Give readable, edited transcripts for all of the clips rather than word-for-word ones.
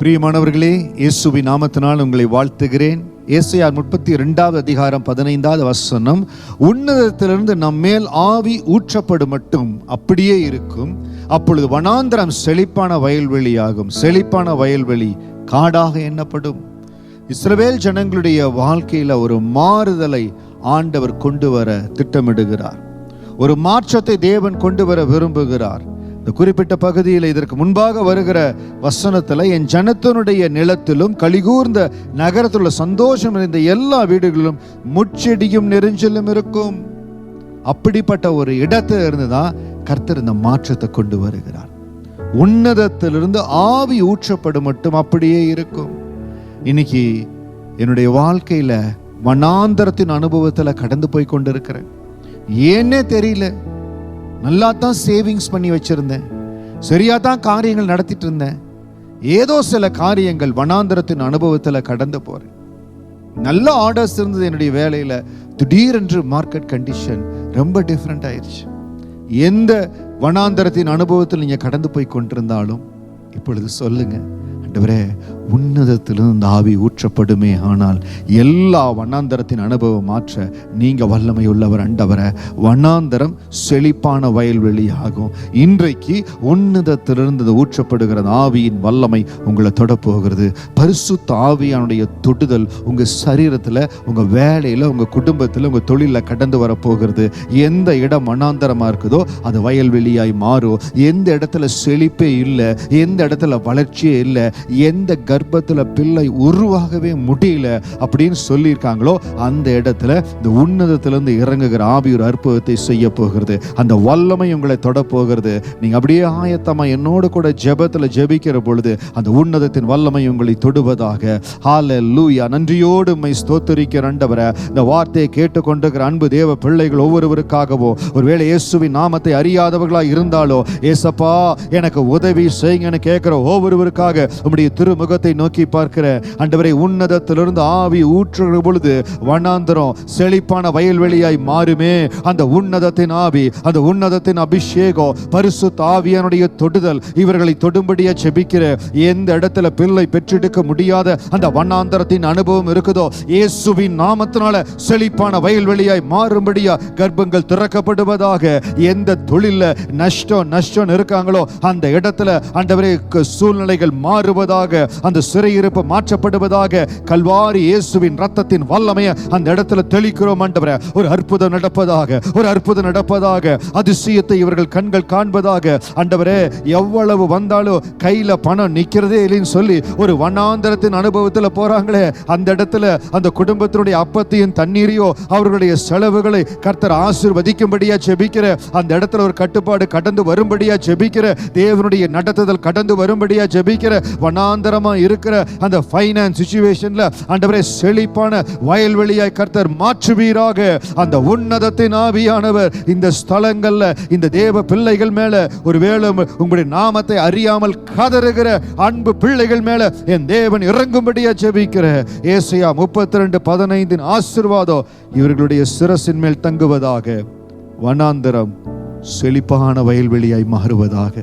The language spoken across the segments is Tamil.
பிரியமானவர்களே, இயேசுவின் நாமத்தினால் உங்களை வாழ்த்துகிறேன். ஏசாயா 32வது அதிகாரம் 15வது வசனம், உன்னதத்திலிருந்து நம்மேல் ஆவி ஊற்றப்படும் மட்டும் அப்படியே இருக்கும். அப்பொழுது வனாந்தரம் செழிப்பான வயல்வெளியாகும், செழிப்பான வயல்வெளி காடாக எண்ணப்படும். இஸ்ரவேல் ஜனங்களுடைய வாழ்க்கையில ஒரு மாறுதலை ஆண்டவர் கொண்டு வர திட்டமிடுகிறார். ஒரு மாற்றத்தை தேவன் கொண்டு வர விரும்புகிறார். இந்த குறிப்பிட்ட பகுதியில் இதற்கு முன்பாக வருகிற வசனத்துல, என் ஜனத்தினுடைய நிலத்திலும் கலிகூர்ந்த நகரத்தில் உள்ள சந்தோஷம் இருந்த எல்லா வீடுகளிலும் முச்செடியும் நெருஞ்சலும் இருக்கும். அப்படிப்பட்ட ஒரு இடத்துல இருந்துதான் கர்த்தர் இந்த மாற்றத்தை கொண்டு வருகிறார். உன்னதத்திலிருந்து ஆவி ஊற்றப்படும் மட்டும் அப்படியே இருக்கும். இன்னைக்கு என்னுடைய வாழ்க்கையில வனாந்தரத்தின் அனுபவத்துல கடந்து போய் கொண்டிருக்கிறேன். ஏன்னே தெரியல. நல்லா தான் சேவிங்ஸ் பண்ணி வச்சிருந்தேன், சரியா தான் காரியங்கள் நடத்திட்டு இருந்தேன். ஏதோ சில காரியங்கள் வனாந்தரத்தின் அனுபவத்தில் கடந்து போறேன். நல்ல ஆர்டர்ஸ் இருந்தது என்னுடைய வேலையில. திடீரென்று மார்க்கெட் கண்டிஷன் ரொம்ப டிஃப்ரெண்ட் ஆயிடுச்சு. எந்த வனாந்தரத்தின் அனுபவத்தில் நீங்க கடந்து போய் கொண்டிருந்தாலும் இப்பொழுது சொல்லுங்க, ஆண்டவரே, உன்னதத்திலிருந்து ஆவி ஊற்றப்படுமே ஆனால் எல்லா வனாந்தரத்தின் அனுபவம் மாற்ற நீங்க வல்லமை உள்ளவர் ஆண்டவரே. வனாந்தரம் செழிப்பான வயல்வெளி ஆகும். இன்றைக்கு உன்னதத்திலிருந்து ஊற்றப்படுகிற ஆவியின் வல்லமை உங்களை தொட போகிறது. பரிசுத்த ஆவியானுடைய தொடுதல் உங்க சரீரத்துல, உங்க வேலையில, உங்க குடும்பத்துல, உங்க தொழில கடந்து வர போகிறது. எந்த இடம் வனாந்தரமா இருக்குதோ அது வயல்வெளியாய் மாறும். எந்த இடத்துல செழிப்பே இல்லை, எந்த இடத்துல வளர்ச்சியே இல்லை, எந்த கர்ப்பத்துல பிள்ளை உருவாகவே முடியல அப்படின்னு சொல்லியிருக்காங்களோ அந்த இடத்துல இந்த உன்னதத்திலிருந்து இறங்குகிற ஆவி ஒரு அற்புதத்தை செய்ய போகிறது. அந்த வல்லமை உங்களை தொட போகிறது. நீங்க அப்படியே ஆயத்தமா என்னோடு கூட ஜெபத்துல ஜெபிக்கிற பொழுது அந்த உன்னதத்தின் வல்லமை உங்களை தொடுவதாக. ஹல்லேலூயா. நன்றியோடு உம்மை ஸ்தோத்திரிக்கிற ஆண்டவரே, இந்த வார்த்தையை கேட்டுக்கொண்டிருக்கிற அன்பு தேவ பிள்ளைகள் ஒவ்வொருவருக்காகவோ, ஒருவேளை இயேசுவின் நாமத்தை அறியாதவர்களா இருந்தாலோ, ஏசப்பா எனக்கு உதவி செய்யுங்கன்னு கேட்கிற ஒவ்வொருவருக்காக உம்முடைய திருமுகத்தை நோக்கி பார்க்கிற ஆண்டவரே, உன்னதத்திலிருந்து ஆவி ஊற்றுகிற பொழுது வனாந்தரம் செழிப்பான வயல்வெளியாய் மாறுமே. அந்த உன்னதத்தின் ஆவி, அந்த உன்னதத்தின் அபிஷேகம், பரிசுத்த ஆவியானுடைய தொடுதல் இவர்களை தொடும்படியா ஜெபிக்கிற. எந்த இடத்துல பிள்ளை பெற்றெடுக்க முடியாத அந்த வனாந்தரத்தின் அனுபவம் இருக்குதோ, இயேசுவின் நாமத்தினால செழிப்பான வயல்வெளியாய் மாறும்படியா கர்ப்பங்கள் திறக்கப்படுவதாக. எந்த தொழில நஷ்டம் இருக்காங்களோ அந்த இடத்துல ஆண்டவரே சூழ்நிலைகள் மாறுவதாக, அந்த சிறையிருப்பு மாற்றப்படுவதாக. கல்வாரி இயேசுவின் ரத்தத்தின் வல்லமையை அந்த இடத்துல தெளிக்கிறோம் ஆண்டவரே. ஒரு அற்புதம் நடப்பதாக, ஒரு அற்புதம் நடப்பதாக. அதிசயத்தை இவர்கள் கண்கள் காண்பதாக. ஆண்டவரே, எவ்வளவு வந்தாலும் கையில பணம் நிக்கிறதே இல்லைன்னு சொல்லி ஒரு வனாந்தரத்தின் அனுபவத்தில் போறாங்களே, அந்த இடத்துல அந்த குடும்பத்தினுடைய அப்பத்தையும் தண்ணீரையோ அவர்களுடைய செலவுகளை கர்த்தர் ஆசீர்வதிக்கும்படியா ஜெபிக்கிற. அந்த இடத்துல ஒரு கட்டுப்பாடு கடந்து வரும்படியா ஜெபிக்கிற. தேவனுடைய நடத்துதல் கடந்து வரும்படியா ஜெபிக்கிற. வனாந்தரமா இருக்கிற அந்த ஃபைனான்ஸ் சிச்சுவேஷன்ல ஆண்டவரே செழிப்பான வயல்வெளியாய் கர்த்தர் மாற்றுவீராக. அந்த உன்னதத்தின் ஆவியானவர் இந்த ஸ்தலங்கள்ல இந்த தேவ பிள்ளைகள் மேல, ஒருவேளை உங்களுடைய நாமத்தை அறியாமல் கதறுகிற அன்பு பிள்ளைகள் மேல என் தேவன் இறங்கும்படியா ஜெபிக்கிற. ஏசாயா 32:15 ஆசீர்வாதம் இவர்களுடைய சிரசின் மேல் தங்குவதாக. வனாந்தரம் செழிப்பான வயல்வெளியாய் மாறுவதாக.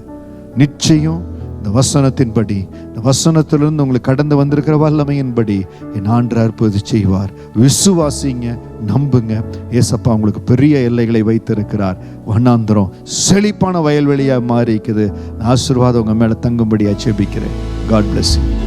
நிச்சயம் இந்த வசனத்தின்படி, இந்த வசனத்திலிருந்து உங்களுக்கு கடந்து வந்திருக்கிற வல்லமையின்படி என் ஆண்டவர் அற்புதம் செய்வார். விசுவாசிங்க, நம்புங்க. ஏசப்பா உங்களுக்கு பெரிய எல்லைகளை வைத்திருக்கிறார். வனாந்தரம் செழிப்பான வயல்வெளியா மாறி இருக்குது. ஆசீர்வாதம் உங்க மேல தங்கும்படியா ஜெபிக்கிறேன். God bless you.